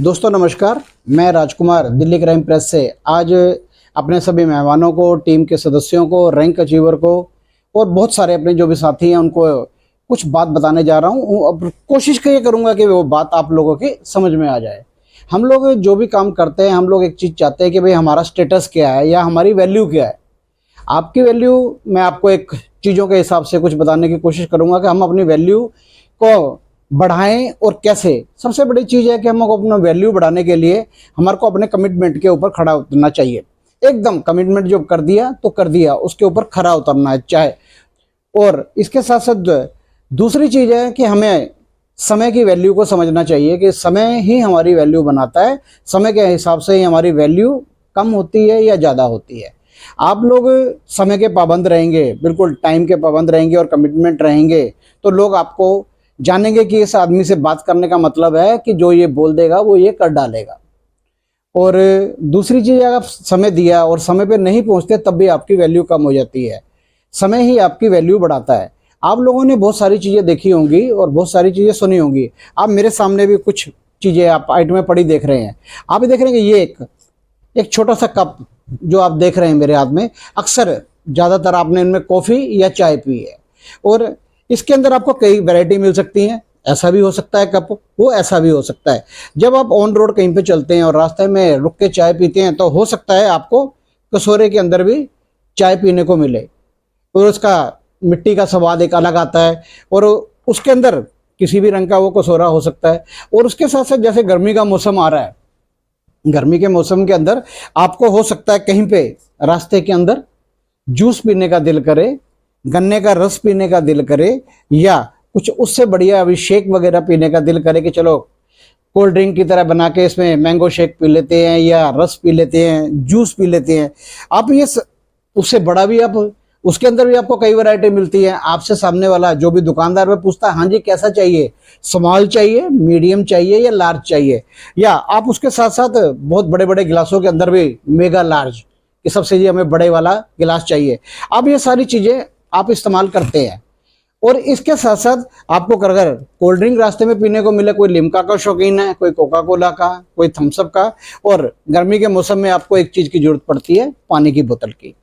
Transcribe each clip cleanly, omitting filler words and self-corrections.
दोस्तों नमस्कार, मैं राजकुमार दिल्ली क्राइम प्रेस से आज अपने सभी मेहमानों को, टीम के सदस्यों को, रैंक अचीवर को और बहुत सारे अपने जो भी साथी हैं उनको कुछ बात बताने जा रहा हूँ। अब कोशिश ये करूँगा कि वो बात आप लोगों की समझ में आ जाए। हम लोग जो भी काम करते हैं, हम लोग एक चीज़ चाहते हैं कि भाई हमारा स्टेटस क्या है या हमारी वैल्यू क्या है। आपकी वैल्यू मैं आपको एक चीज़ों के हिसाब से कुछ बताने की कोशिश करूँगा कि हम अपनी वैल्यू को बढ़ाएं और कैसे। सबसे बड़ी चीज़ है कि हमको अपना वैल्यू बढ़ाने के लिए हमारे को अपने कमिटमेंट के ऊपर खड़ा उतरना चाहिए। एकदम कमिटमेंट जो कर दिया तो कर दिया, उसके ऊपर खड़ा उतरना है चाहे। और इसके साथ साथ दूसरी चीज़ है कि हमें समय की वैल्यू को समझना चाहिए कि समय ही हमारी वैल्यू बनाता है। समय के हिसाब से ही हमारी वैल्यू कम होती है या ज़्यादा होती है। आप लोग समय के पाबंद रहेंगे, बिल्कुल टाइम के पाबंद रहेंगे और कमिटमेंट रहेंगे, तो लोग आपको जानेंगे कि इस आदमी से बात करने का मतलब है कि जो ये बोल देगा वो ये कर डालेगा। और दूसरी चीज़, अगर आप समय दिया और समय पे नहीं पहुंचते तब भी आपकी वैल्यू कम हो जाती है। समय ही आपकी वैल्यू बढ़ाता है। आप लोगों ने बहुत सारी चीज़ें देखी होंगी और बहुत सारी चीज़ें सुनी होंगी। आप मेरे सामने भी कुछ चीज़ें आप आइटमें पड़ी देख रहे हैं। आप भी देख रहे हैं कि ये एक छोटा सा कप जो आप देख रहे हैं मेरे हाथ में, अक्सर ज़्यादातर आपने इनमें कॉफ़ी या चाय पी है और इसके अंदर आपको कई वैरायटी मिल सकती हैं। ऐसा भी हो सकता है कप, वो ऐसा भी हो सकता है। जब आप ऑन रोड कहीं पे चलते हैं और रास्ते में रुक के चाय पीते हैं तो हो सकता है आपको कटोरे के अंदर भी चाय पीने को मिले और उसका मिट्टी का स्वाद एक अलग आता है और उसके अंदर किसी भी रंग का वो कटोरा हो सकता है। और उसके साथ साथ जैसे गर्मी का मौसम आ रहा है, गर्मी के मौसम के अंदर आपको हो सकता है कहीं पे रास्ते के अंदर जूस पीने का दिल करे, गन्ने का रस पीने का दिल करे या कुछ उससे बढ़िया अभी शेक वगैरह पीने का दिल करे कि चलो कोल्ड ड्रिंक की तरह बना के इसमें मैंगो शेक पी लेते हैं या रस पी लेते हैं, जूस पी लेते हैं। आप ये उससे बड़ा भी आप उसके अंदर भी आपको कई वैरायटी मिलती है। आपसे सामने वाला जो भी दुकानदार में पूछता है, हाँ जी कैसा चाहिए, स्मॉल चाहिए, मीडियम चाहिए या लार्ज चाहिए, या आप उसके साथ साथ बहुत बड़े बड़े गिलासों के अंदर भी मेगा लार्ज कि सबसे जी हमें बड़े वाला गिलास चाहिए। अब ये सारी चीज़ें आप इस्तेमाल करते हैं। और इसके साथ साथ आपको अगर कोल्ड ड्रिंक रास्ते में पीने को मिले, कोई लिम्का का शौकीन है, कोई कोका कोला का, कोई थम्सअप का, और गर्मी के मौसम में आपको एक चीज़ की जरूरत पड़ती है, पानी की बोतल की।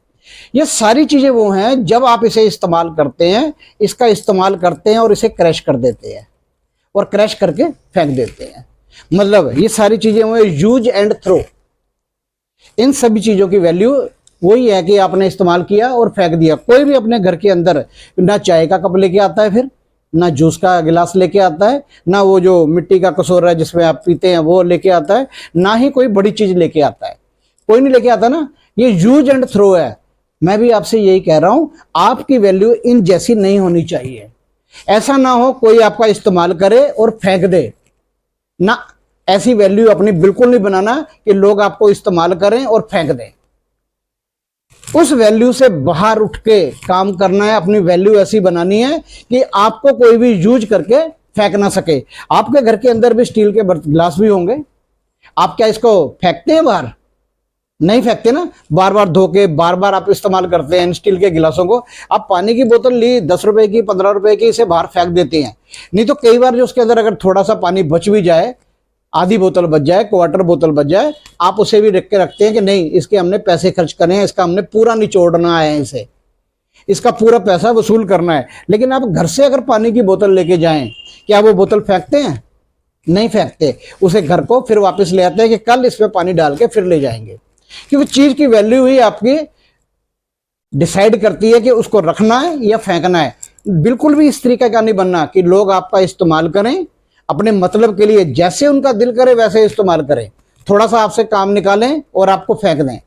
ये सारी चीज़ें वो हैं जब आप इसे इस्तेमाल करते हैं, इसका इस्तेमाल करते हैं और इसे क्रैश कर देते हैं और क्रैश करके फेंक देते हैं। मतलब ये सारी चीज़ें वो यूज एंड थ्रो। इन सभी चीज़ों की वैल्यू वही है कि आपने इस्तेमाल किया और फेंक दिया। कोई भी अपने घर के अंदर ना चाय का कप लेके आता है, फिर ना जूस का गिलास लेके आता है, ना वो जो मिट्टी का कटोरा है जिसमें आप पीते हैं वो लेके आता है, ना ही कोई बड़ी चीज़ लेके आता है। कोई नहीं लेके आता ना। ये यूज एंड थ्रो है। मैं भी आपसे यही कह रहा हूं, आपकी वैल्यू इन जैसी नहीं होनी चाहिए। ऐसा ना हो कोई आपका इस्तेमाल करे और फेंक दे ना। ऐसी वैल्यू अपनी बिल्कुल नहीं बनाना कि लोग आपको इस्तेमाल करें और फेंक दें। उस वैल्यू से बाहर उठ के काम करना है। अपनी वैल्यू ऐसी बनानी है कि आपको कोई भी यूज करके फेंक ना सके। आपके घर के अंदर भी स्टील के गिलास भी होंगे। आप क्या इसको फेंकते हैं बाहर? नहीं फेंकते ना। बार बार धो के बार बार आप इस्तेमाल करते हैं स्टील के गिलासों को। आप पानी की बोतल ली 10 रुपए की, 15 रुपए की, इसे बाहर फेंक देते हैं। नहीं तो कई बार जो उसके अंदर अगर थोड़ा सा पानी बच भी जाए, आधी बोतल बच जाए, क्वार्टर बोतल बच जाए, आप उसे भी रख के रखते हैं कि नहीं इसके हमने पैसे खर्च करने हैं, इसका हमने पूरा निचोड़ना है, इसे इसका पूरा पैसा वसूल करना है। लेकिन आप घर से अगर पानी की बोतल लेके जाएं, क्या वो बोतल फेंकते हैं? नहीं फेंकते। उसे घर को फिर वापस ले आते हैं कि कल इसमें पानी डाल के फिर ले जाएंगे। क्योंकि चीज की वैल्यू ही आपकी डिसाइड करती है कि उसको रखना है या फेंकना है। बिल्कुल भी इस तरीके का नहीं बनना कि लोग आपका इस्तेमाल करें अपने मतलब के लिए, जैसे उनका दिल करे वैसे इस्तेमाल करें, थोड़ा सा आपसे काम निकालें और आपको फेंक दें।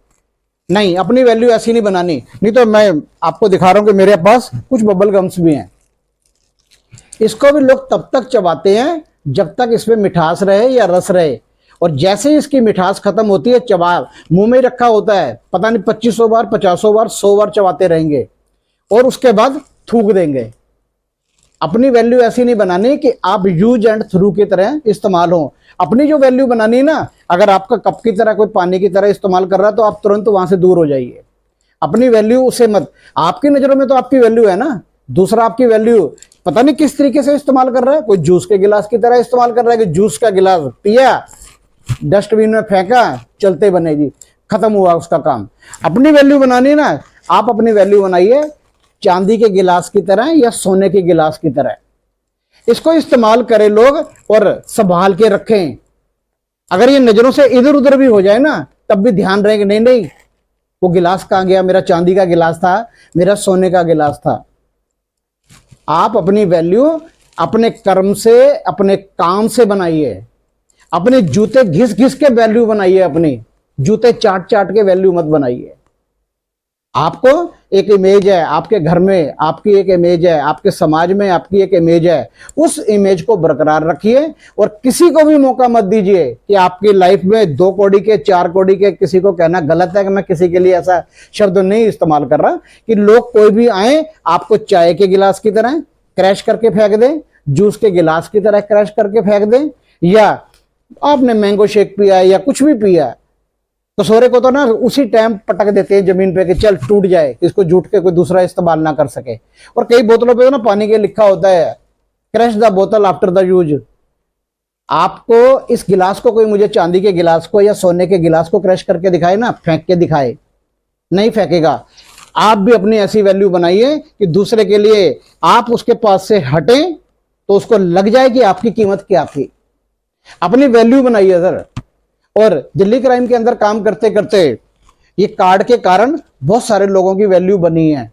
नहीं, अपनी वैल्यू ऐसी नहीं बनानी। नहीं तो मैं आपको दिखा रहा हूं कि मेरे पास कुछ बबल गम्स भी हैं। इसको भी लोग तब तक चबाते हैं जब तक इसमें मिठास रहे या रस रहे, और जैसे ही इसकी मिठास खत्म होती है, चबा मुंह में रखा होता है, पता नहीं 2500 बार, 50 बार, 100 बार चबाते रहेंगे और उसके बाद थूक देंगे। अपनी वैल्यू ऐसी नहीं बनानी कि आप यूज एंड थ्रू की तरह इस्तेमाल हो। अपनी जो वैल्यू बनानी है ना, अगर आपका कप की तरह कोई पानी की तरह इस्तेमाल कर रहा है तो आप तुरंत वहां से दूर हो जाइए। अपनी वैल्यू उसे मत, आपकी नजरों में तो आपकी वैल्यू है ना, दूसरा आपकी वैल्यू पता नहीं किस तरीके से इस्तेमाल कर रहा है। कोई जूस के गिलास की तरह इस्तेमाल कर रहा है कि जूस का गिलास पिया डस्टबिन में फेंका, चलते बने जी, खत्म हुआ उसका काम। अपनी वैल्यू बनानी ना, आप अपनी वैल्यू बनाइए चांदी के गिलास की तरह या सोने के गिलास की तरह। इसको इस्तेमाल करें लोग और संभाल के रखें। अगर ये नजरों से इधर उधर भी हो जाए ना, तब भी ध्यान रहेगा, नहीं नहीं वो गिलास कहां गया, मेरा चांदी का गिलास था, मेरा सोने का गिलास था। आप अपनी वैल्यू अपने कर्म से, अपने काम से बनाइए। अपने जूते घिस घिस के वैल्यू बनाइए, अपनी जूते चाट चाट के वैल्यू मत बनाइए। आपको एक इमेज है, आपके घर में आपकी एक इमेज है, आपके समाज में आपकी एक इमेज है, उस इमेज को बरकरार रखिए और किसी को भी मौका मत दीजिए कि आपकी लाइफ में 2 कौड़ी के 4 कौड़ी के, किसी को कहना गलत है कि मैं किसी के लिए ऐसा शब्द नहीं इस्तेमाल कर रहा, कि लोग कोई भी आए आपको चाय के गिलास की तरह क्रैश करके फेंक दें, जूस के गिलास की तरह क्रैश करके फेंक दें, या आपने मैंगो शेक पिया या कुछ भी पिया, कसूरे को तो ना उसी टाइम पटक देते हैं जमीन पे कि चल टूट जाए, इसको जूट के कोई दूसरा इस्तेमाल ना कर सके। और कई बोतलों पे तो ना पानी के लिखा होता है क्रैश द बोतल आफ्टर द यूज। आपको इस गिलास को कोई मुझे चांदी के गिलास को या सोने के गिलास को क्रैश करके दिखाए ना, फेंक के दिखाए, नहीं फेंकेगा। आप भी अपनी ऐसी वैल्यू बनाइए कि दूसरे के लिए आप उसके पास से हटें तो उसको लग जाए कि आपकी कीमत क्या थी। अपनी वैल्यू बनाइए सर। और दिल्ली क्राइम के अंदर काम करते करते ये कार्ड के कारण बहुत सारे लोगों की वैल्यू बनी है,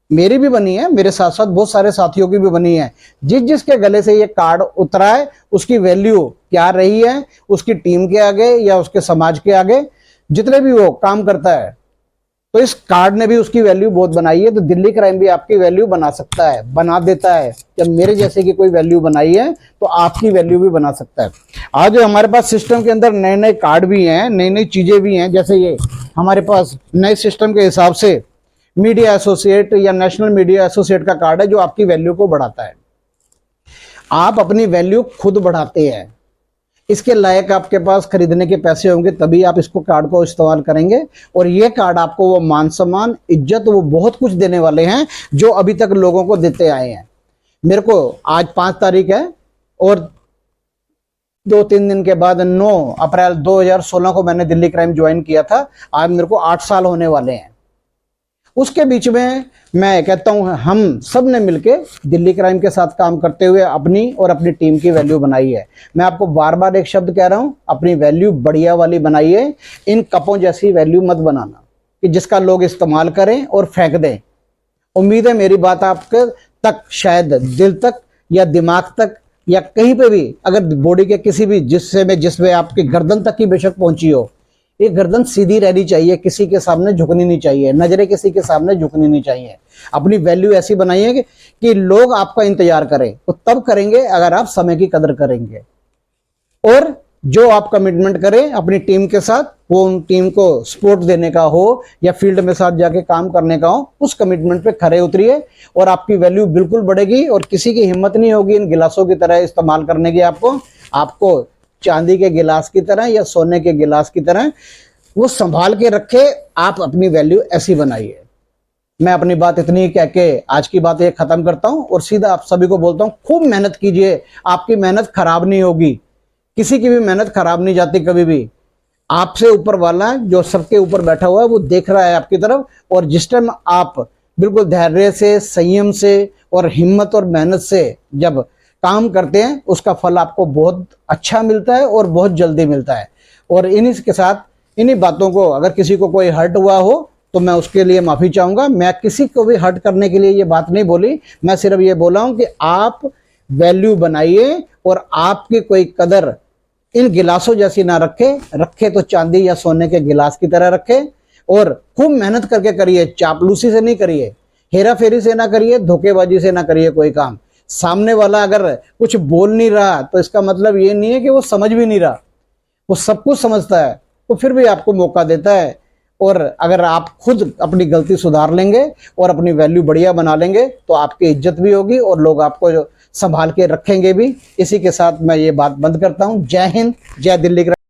मेरी भी बनी है, मेरे साथ साथ बहुत सारे साथियों की भी बनी है। जिस जिसके गले से ये कार्ड उतरा है उसकी वैल्यू क्या रही है, उसकी टीम के आगे या उसके समाज के आगे, जितने भी वो काम करता है, तो इस कार्ड ने भी उसकी वैल्यू बहुत बनाई है। तो दिल्ली क्राइम भी आपकी वैल्यू बना सकता है, बना देता है। जब मेरे जैसे की कोई वैल्यू बनाई है तो आपकी वैल्यू भी बना सकता है। आज हमारे पास सिस्टम के अंदर नए नए कार्ड भी हैं, नई नई चीजें भी हैं। जैसे ये हमारे पास नए सिस्टम के हिसाब से मीडिया एसोसिएट या नेशनल मीडिया एसोसिएट का कार्ड है जो आपकी वैल्यू को बढ़ाता है। आप अपनी वैल्यू खुद बढ़ाते हैं। इसके लायक आपके पास खरीदने के पैसे होंगे तभी आप इसको कार्ड को इस्तेमाल करेंगे। और ये कार्ड आपको वो मान सम्मान, इज्जत, वो बहुत कुछ देने वाले हैं जो अभी तक लोगों को देते आए हैं। मेरे को आज 5 तारीख है और 2-3 दिन के बाद 9 अप्रैल 2016 को मैंने दिल्ली क्राइम ज्वाइन किया था। आज मेरे को 8 साल होने वाले हैं। उसके बीच में मैं कहता हूं हम सब ने मिलके दिल्ली क्राइम के साथ काम करते हुए अपनी और अपनी टीम की वैल्यू बनाई है। मैं आपको बार बार एक शब्द कह रहा हूं, अपनी वैल्यू बढ़िया वाली बनाइए। इन कपों जैसी वैल्यू मत बनाना कि जिसका लोग इस्तेमाल करें और फेंक दें। उम्मीद है मेरी बात आपके तक, शायद दिल तक या दिमाग तक या कहीं पे भी, अगर बॉडी के किसी भी जिसमें आपकी गर्दन तक की बेशक पहुंची हो, ये गर्दन सीधी रहनी चाहिए, किसी के सामने झुकनी नहीं चाहिए, नजरें किसी के सामने झुकनी नहीं चाहिए। अपनी वैल्यू ऐसी बनाइए कि लोग आपका इंतजार करें। तो तब करेंगे अगर आप समय की कदर करेंगे और जो आप कमिटमेंट करें अपनी टीम के साथ, वो उन टीम को सपोर्ट देने का हो या फील्ड में साथ जाके काम करने का हो, उस कमिटमेंट पे खरे उतरिए और आपकी वैल्यू बिल्कुल बढ़ेगी। और किसी की हिम्मत नहीं होगी इन गिलासों की तरह इस्तेमाल करने की। आपको चांदी के गिलास की तरह या सोने के गिलास की तरह वो संभाल के रखे। आप अपनी वैल्यू ऐसी बनाइए। मैं अपनी बात इतनी कह के आज की बात ये खत्म करता हूं और सीधा आप सभी को बोलता हूं, खूब मेहनत कीजिए। आपकी मेहनत खराब नहीं होगी, किसी की भी मेहनत खराब नहीं जाती कभी भी। आपसे ऊपर वाला जो सबके ऊपर बैठा हुआ है वो देख रहा है आपकी तरफ। और जिस टाइम आप बिल्कुल धैर्य से, संयम से और हिम्मत और मेहनत से जब काम करते हैं, उसका फल आपको बहुत अच्छा मिलता है और बहुत जल्दी मिलता है। और इन्हीं के साथ, इन्हीं बातों को, अगर किसी को कोई हर्ट हुआ हो तो मैं उसके लिए माफ़ी चाहूँगा। मैं किसी को भी हर्ट करने के लिए ये बात नहीं बोली, मैं सिर्फ ये बोला हूँ कि आप वैल्यू बनाइए और आपकी कोई कदर इन गिलासों जैसी ना रखे तो चांदी या सोने के गिलास की तरह रखे। और खूब मेहनत करके करिए, चापलूसी से नहीं करिए, हेरा फेरी से ना करिए, धोखेबाजी से ना करिए कोई काम। सामने वाला अगर कुछ बोल नहीं रहा तो इसका मतलब ये नहीं है कि वो समझ भी नहीं रहा, वो सब कुछ समझता है, तो फिर भी आपको मौका देता है। और अगर आप खुद अपनी गलती सुधार लेंगे और अपनी वैल्यू बढ़िया बना लेंगे तो आपकी इज्जत भी होगी और लोग आपको जो संभाल के रखेंगे भी। इसी के साथ मैं ये बात बंद करता हूँ। जय हिंद, जय दिल्ली।